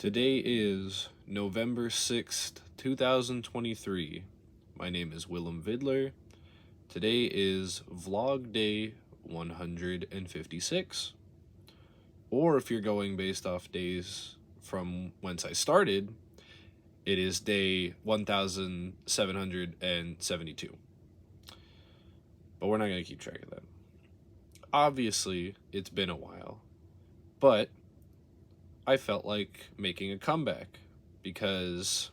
Today is November 6th, 2023. My name is Willem Vidler. Today is vlog day 156. Or if you're going based off days from whence I started, it is day 1772. But we're not going to keep track of that. Obviously, it's been a while, but I felt like making a comeback because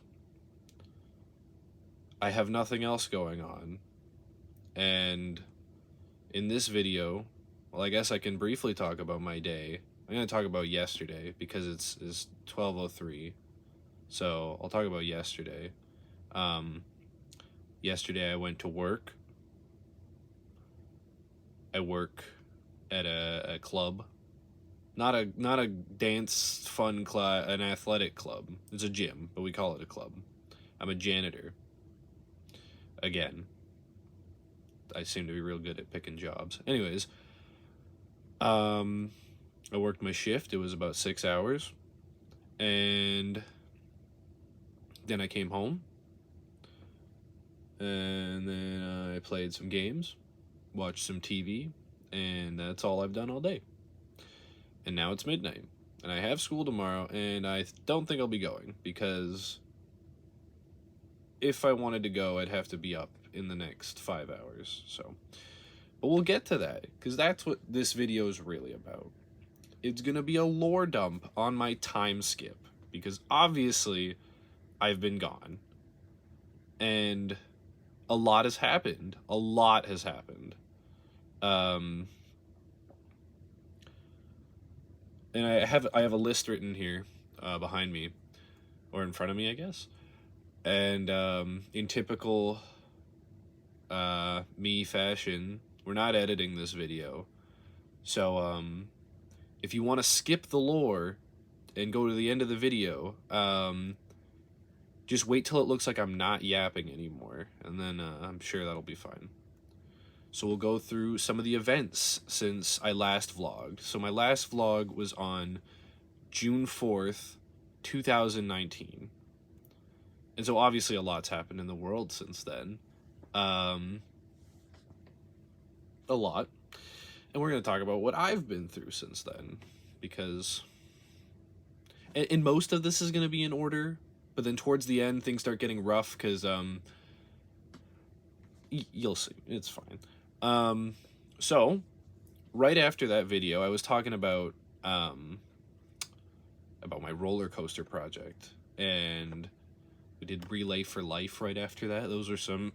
I have nothing else going on. And in this video, well, I guess I can briefly talk about my day. I'm going to talk about yesterday because it's 12:03. So I'll talk about yesterday. Yesterday I went to work. I work at a club. Not a dance fun club, an athletic club. It's a gym, but we call it a club. I'm a janitor. Again, I seem to be real good at picking jobs. Anyways, I worked my shift. It was about 6 hours, and then I came home, and then I played some games, watched some TV, and that's all I've done all day. And now it's midnight, and I have school tomorrow, and I don't think I'll be going, because if I wanted to go, I'd have to be up in the next 5 hours, so. But we'll get to that, because that's what this video is really about. It's going to be a lore dump on my time skip, because obviously I've been gone, and a lot has happened. A lot has happened. And I have a list written here behind me, or in front of me, I guess. And in typical me fashion, we're not editing this video. So if you want to skip the lore and go to the end of the video, just wait till it looks like I'm not yapping anymore, and then I'm sure that'll be fine. So we'll go through some of the events since I last vlogged. So my last vlog was on June 4th, 2019. And so obviously a lot's happened in the world since then. A lot. And we're going to talk about what I've been through since then. Because... And most of this is going to be in order. But then towards the end, things start getting rough because... you'll see. It's fine. So, right after that video, I was talking about my roller coaster project, and we did Relay for Life right after that. Those are some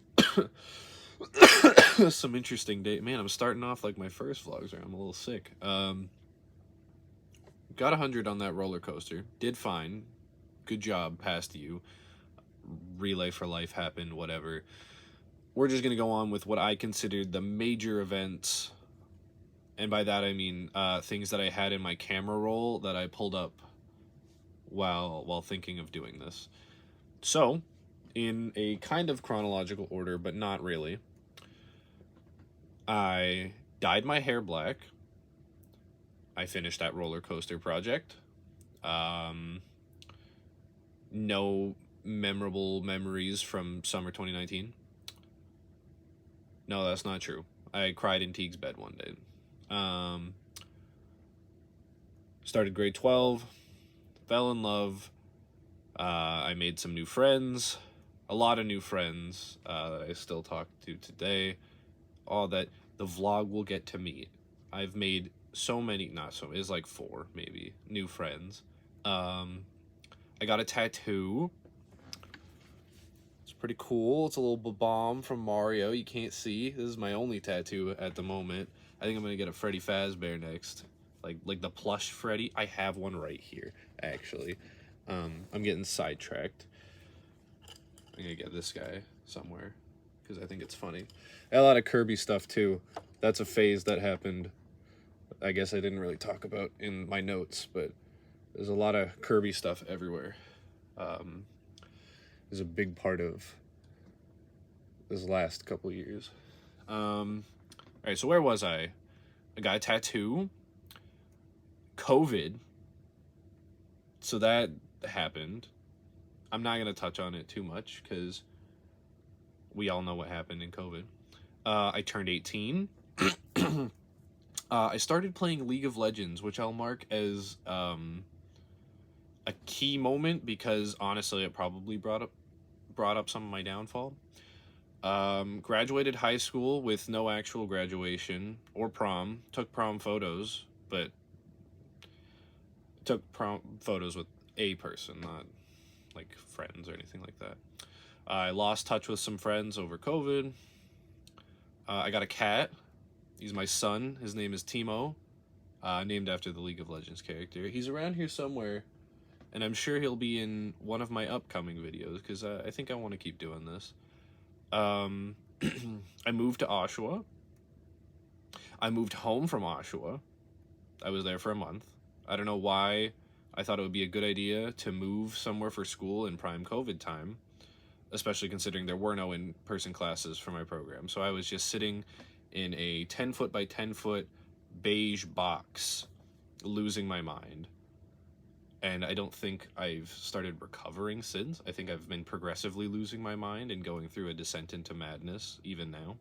some interesting days. Man, I'm starting off like my first vlogs, or I'm a little sick. Got 100 on that roller coaster. Did fine. Good job, past you. Relay for Life happened, whatever. We're just going to go on with what I considered the major events, and by that I mean things that I had in my camera roll that I pulled up while thinking of doing this. So, in a kind of chronological order, but not really, I dyed my hair black. I finished that roller coaster project. No memorable memories from summer 2019. No, that's not true. I cried in Teague's bed one day. Started grade 12. Fell in love. I made some new friends. A lot of new friends that I still talk to today. All that the vlog will get to meet. I've made so many, not so, it's like 4 maybe, new friends. I got a tattoo. Pretty cool. It's a little bomb from Mario. You can't see. This is my only tattoo at the moment. I think I'm gonna get a Freddy Fazbear next, like the plush Freddy. I have one right here, actually. I'm getting sidetracked. I'm gonna get this guy somewhere because I think it's funny. I got a lot of Kirby stuff too. That's a phase that happened. I guess I didn't really talk about in my notes, but there's a lot of Kirby stuff everywhere. Is a big part of this last couple years. All right, so where was I? I got a tattoo. COVID. So that happened. I'm not going to touch on it too much because we all know what happened in COVID. I turned 18. I started playing League of Legends, which I'll mark as a key moment because honestly, it probably brought up some of my downfall. Graduated high school with no actual graduation or prom. Took prom photos, but took prom photos with a person, not like friends or anything like that. I lost touch with some friends over COVID. I got a cat. He's my son. His name is Timo, named after the League of Legends character. He's around here somewhere, and I'm sure he'll be in one of my upcoming videos because I think I want to keep doing this. I moved to Oshawa. I moved home from Oshawa. I was there for a month. I don't know why I thought it would be a good idea to move somewhere for school in prime COVID time, especially considering there were no in-person classes for my program. So I was just sitting in a 10-foot by 10-foot beige box, losing my mind. And I don't think I've started recovering since. I think I've been progressively losing my mind and going through a descent into madness even now,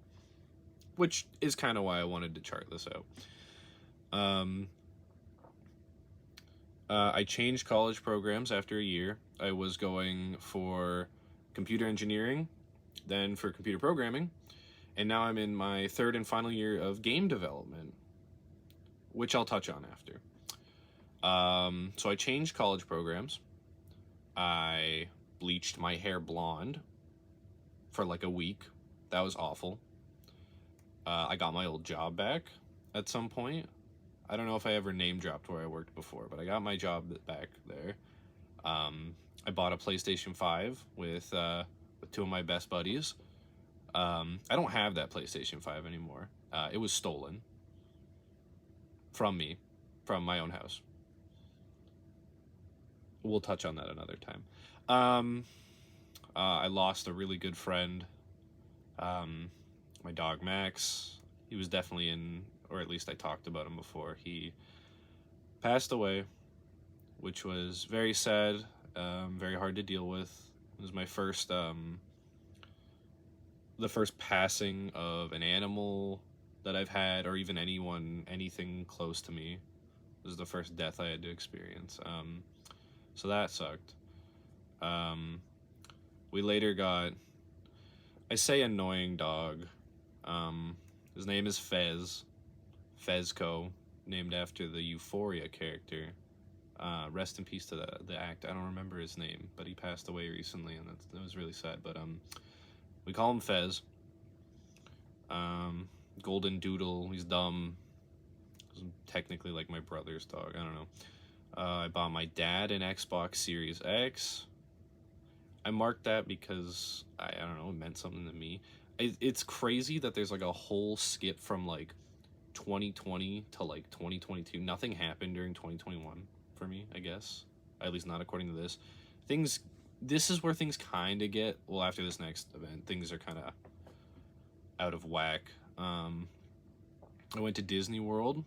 which is kind of why I wanted to chart this out. I changed college programs after a year. I was going for computer engineering, then for computer programming, and now I'm in my third and final year of game development, which I'll touch on after. So I changed college programs. I bleached my hair blonde for like a week. That was awful. I got my old job back at some point. I don't know if I ever name dropped where I worked before, but I got my job back there. I bought a PlayStation 5 with two of my best buddies. I don't have that PlayStation 5 anymore. It was stolen from me, from my own house. We'll touch on that another time. I lost a really good friend. My dog Max. He was definitely in, or at least I talked about him before. He passed away, which was very sad, very hard to deal with. It was my first, the first passing of an animal that I've had, or even anything close to me. It was the first death I had to experience. So that sucked. We later got, I say annoying dog. His name is Fezco, named after the Euphoria character. Rest in peace to the actor. I don't remember his name, but he passed away recently, and that was really sad. But we call him Fez. Golden Doodle. He's dumb. He's technically like my brother's dog. I don't know. I bought my dad an Xbox Series X. I marked that because I don't know, it meant something to me. It's crazy that there's like a whole skip from like 2020 to like 2022. Nothing happened during 2021 for me, I guess. At least not according to this. This is where things kind of get, well, after this next event, things are kind of out of whack. I went to Disney World.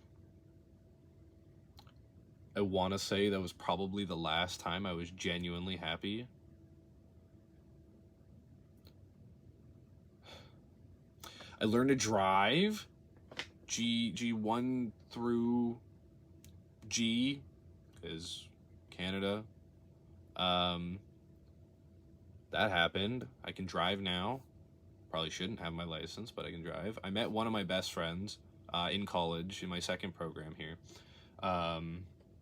I want to say that was probably the last time I was genuinely happy. I learned to drive. G1 through G is Canada. That happened. I can drive now. Probably shouldn't have my license, but I can drive. I met one of my best friends in college in my second program here.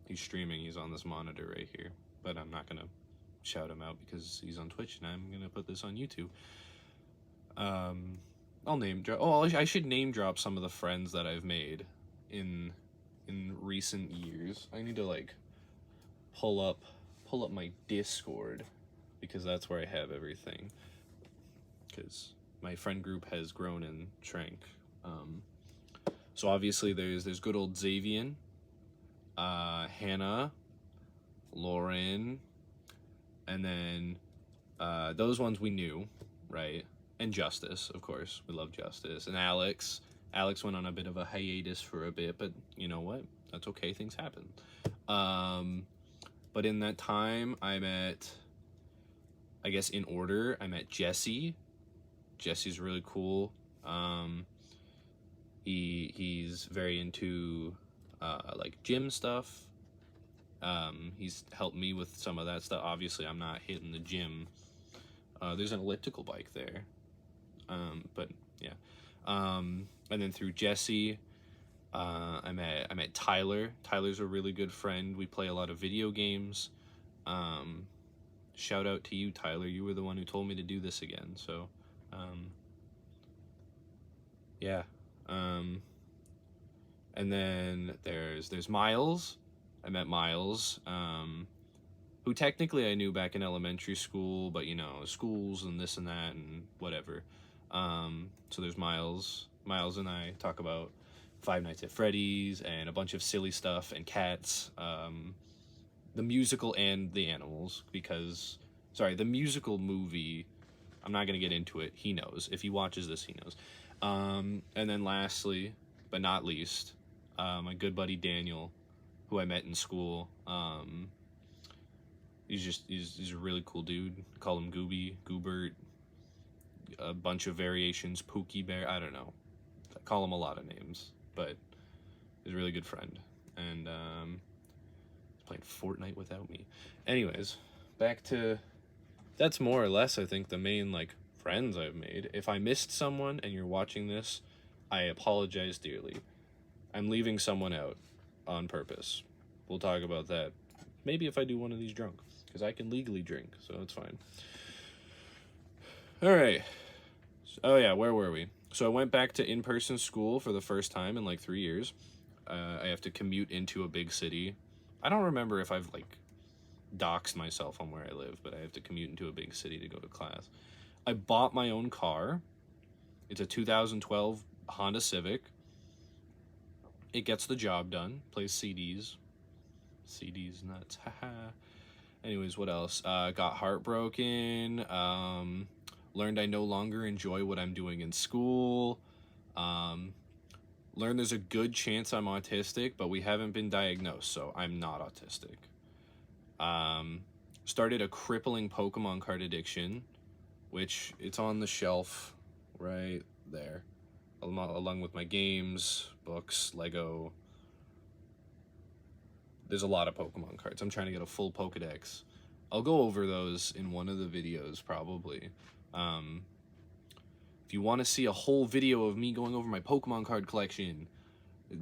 He's streaming. He's on this monitor right here, but I'm not gonna shout him out because he's on Twitch and I'm gonna put this on YouTube. I'll name drop. Oh, I should name drop some of the friends that I've made in recent years. I need to like pull up my Discord because that's where I have everything. Because my friend group has grown and shrank. So obviously there's good old Xavian, Hannah, Lauren, and then those ones we knew, right? And Justice, of course. We love Justice. And Alex. Alex went on a bit of a hiatus for a bit, but you know what? That's okay. Things happen. But in that time, I met, I guess in order, I met Jesse. Jesse's really cool. He's very into like gym stuff. He's helped me with some of that stuff. Obviously, I'm not hitting the gym. There's an elliptical bike there. But yeah. And then through Jesse, I met Tyler. Tyler's a really good friend. We play a lot of video games. Shout out to you, Tyler. You were the one who told me to do this again. So, yeah. And then there's Miles. I met Miles, who technically I knew back in elementary school, but you know, schools and this and that and whatever. So there's Miles. Miles and I talk about Five Nights at Freddy's and a bunch of silly stuff and cats. The musical and the animals, because, sorry, the musical movie, I'm not going to get into it. He knows. If he watches this, he knows. And then lastly, but not least, my good buddy Daniel, who I met in school. He's a really cool dude. Call him Gooby, Goobert, a bunch of variations, Pookie Bear, I don't know. I call him a lot of names, but he's a really good friend. And he's playing Fortnite without me. Anyways, back to, that's more or less, I think, the main, like, friends I've made. If I missed someone and you're watching this, I apologize dearly. I'm leaving someone out on purpose. We'll talk about that. Maybe if I do one of these drunk, because I can legally drink, so it's fine. All right. Oh yeah, where were we? So I went back to in-person school for the first time in like 3 years. I have to commute into a big city. I don't remember if I've like doxed myself on where I live, but I have to commute into a big city to go to class. I bought my own car. It's a 2012 Honda Civic. It gets the job done. Plays CDs. CDs nuts. Haha. Anyways, what else? Got heartbroken. Learned I no longer enjoy what I'm doing in school. Learned there's a good chance I'm autistic, but we haven't been diagnosed, so I'm not autistic. Started a crippling Pokemon card addiction, which it's on the shelf right there, along with my games, books, Lego. There's a lot of Pokemon cards. I'm trying to get a full Pokedex. I'll go over those in one of the videos, probably. If you want to see a whole video of me going over my Pokemon card collection,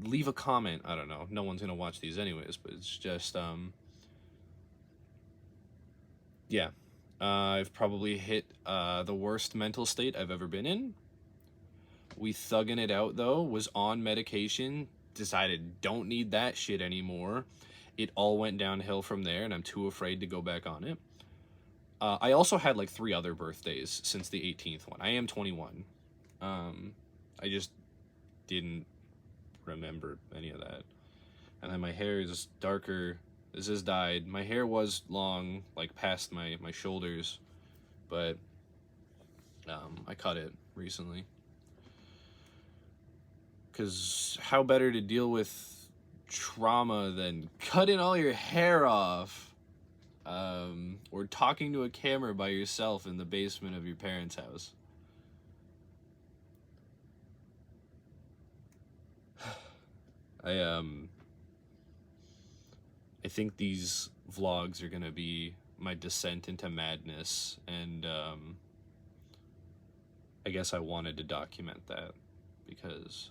leave a comment. I don't know. No one's going to watch these anyways, but it's just, yeah. I've probably hit the worst mental state I've ever been in. We thugging it out, though. Was on medication. Decided don't need that shit anymore. It all went downhill from there, and I'm too afraid to go back on it. I also had like 3 other birthdays since the 18th one. I am 21. I just didn't remember any of that. And then my hair is darker. This has dyed. My hair was long, like past my shoulders, but I cut it recently. Because how better to deal with trauma than cutting all your hair off? Or talking to a camera by yourself in the basement of your parents' house. I think these vlogs are gonna be my descent into madness, and I guess I wanted to document that because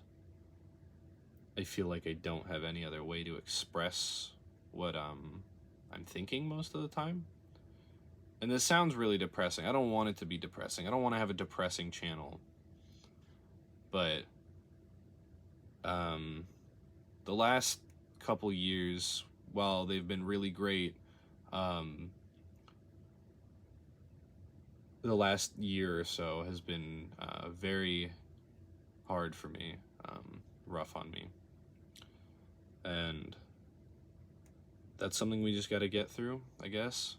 I feel like I don't have any other way to express what I'm thinking most of the time. And this sounds really depressing. I don't want it to be depressing. I don't want to have a depressing channel. But the last couple years, while they've been really great, the last year or so has been very hard for me, rough on me. And that's something we just got to get through, I guess.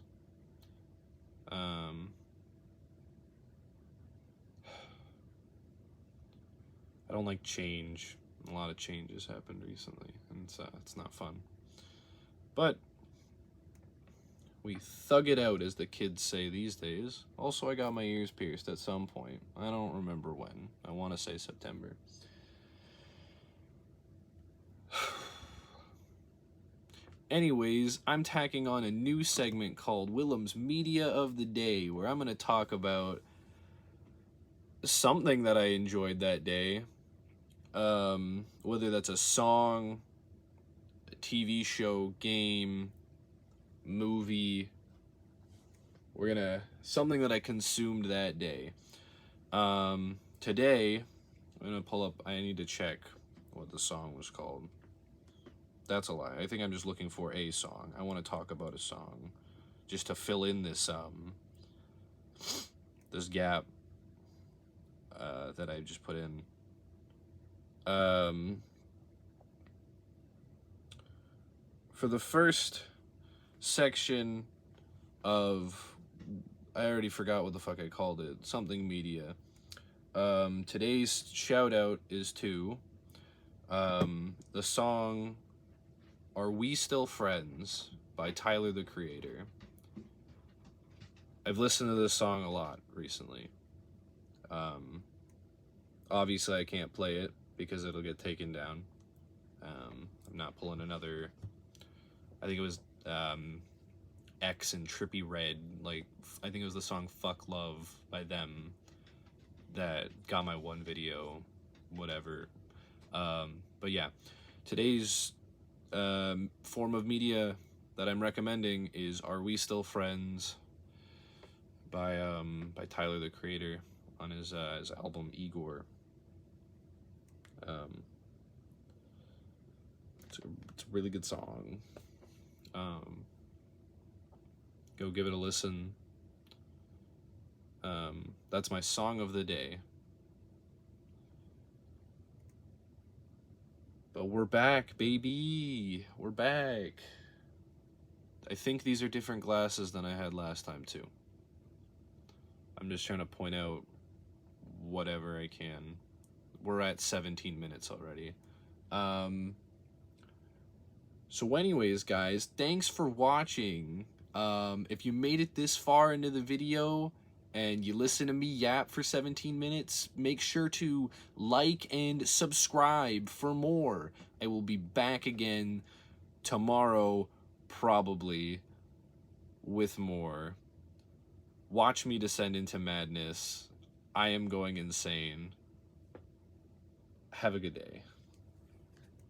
I don't like change. A lot of changes happened recently, and it's not fun. But We thug it out, as the kids say these days. Also, I got my ears pierced at some point. I don't remember when. I want to say September. Anyways, I'm tacking on a new segment called Willem's Media of the Day, where I'm going to talk about something that I enjoyed that day. Whether that's a song, a TV show, game, movie. Something that I consumed that day. Today, I'm gonna pull up, I need to check what the song was called. That's a lie. I think I'm just looking for a song. I want to talk about a song just to fill in this this gap that I just put in. For the first section of, I already forgot what the fuck I called it, something media. Today's shout out is to the song Are We Still Friends by Tyler, the Creator. I've listened to this song a lot recently. Obviously I can't play it because it'll get taken down. I'm not pulling another, I think it was X and Trippie Redd, like, I think it was the song Fuck Love by them that got my one video, whatever. But yeah, today's form of media that I'm recommending is Are We Still Friends by Tyler, the Creator, on his album Igor. It's a really good song. Go give it a listen. That's my song of the day. But we're back, baby. We're back. I think these are different glasses than I had last time, too. I'm just trying to point out whatever I can. We're at 17 minutes already. So anyways, guys, thanks for watching. If you made it this far into the video and you listen to me yap for 17 minutes, make sure to like and subscribe for more. I will be back again tomorrow, probably, with more. Watch me descend into madness. I am going insane. Have a good day.